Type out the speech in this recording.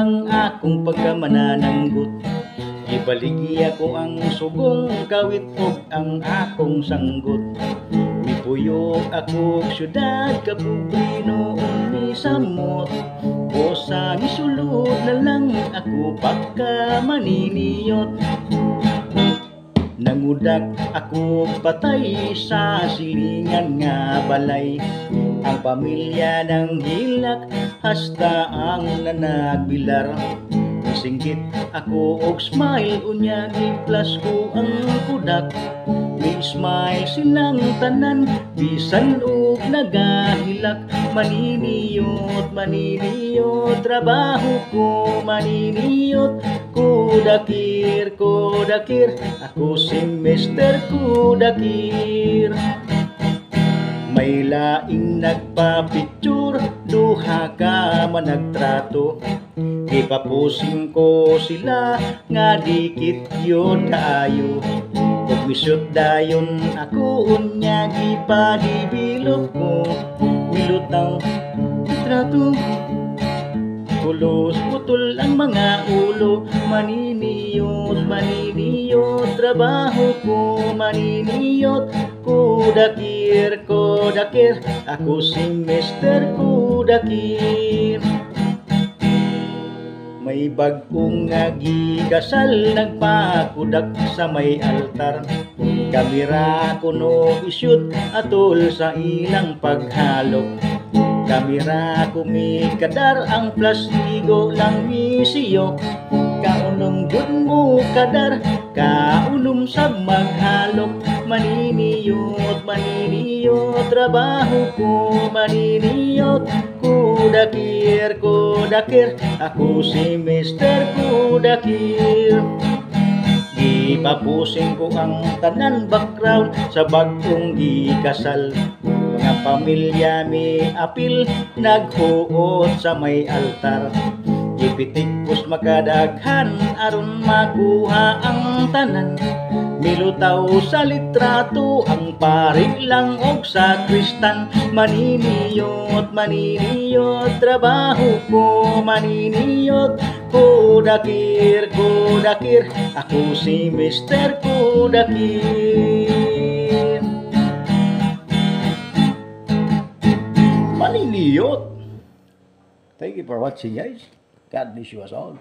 ang akong pagkamanananggot. Ibaligya ko ang sugong kawit og ang akong sanggot. Mipuyok ako syudad kapobre noon ni samot. O sa misulod na lang ako pagka maniniyot. Nangudak ako patay sa silingan nga balay. Ang pamilya ng hilak hasta ang nanagbilar. Singgit ako og smile unya giplas ko ang kudak. May smile silang tanan bisan og nagahilak. Maniniyot, maniniyot, trabaho ko maniniyot. Kudakir, kudakir, ako si Mr. Kudakir. May laing nagpa-picture, duha ka man nagtrato. Ipapusing ko sila nga dikit yun kaayo. Kung misyot dayon ako unya gipadibilog ko. Milutaw trato, kulos putol ang mga ulo. Maniniyot, maniniyot, trabaho ko maniniyot. Kudakir, kudakir, ako si Mr. Kudakir. May bagong nga gigasal nagpakudak sa may altar. Kamera kuno isyut atol sa ilang paghalok. Kamera kumikadar ang plastigo lang misiyok. Kaunong gud mo kadar, kaunong sa maghalok. Maniniyot, maniniyot, trabaho ko maniniyot. Kudakir, kudakir, ako si Mr. Kudakir. Gipapusing ko ang tanan background sa bagong gikasal. Mga pamilya mi apil naghuot sa may altar. Ipitikos makadaghan aron makuha ang tanan. Milutaw sa litrato ang parig lang og sa kristan. Maniniyot, maniniyot, trabaho ko maniniyot. Kudakir, kudakir, ako si Mr. Kudakir. Maniniyot. Thank you for watching, guys. God bless you us all.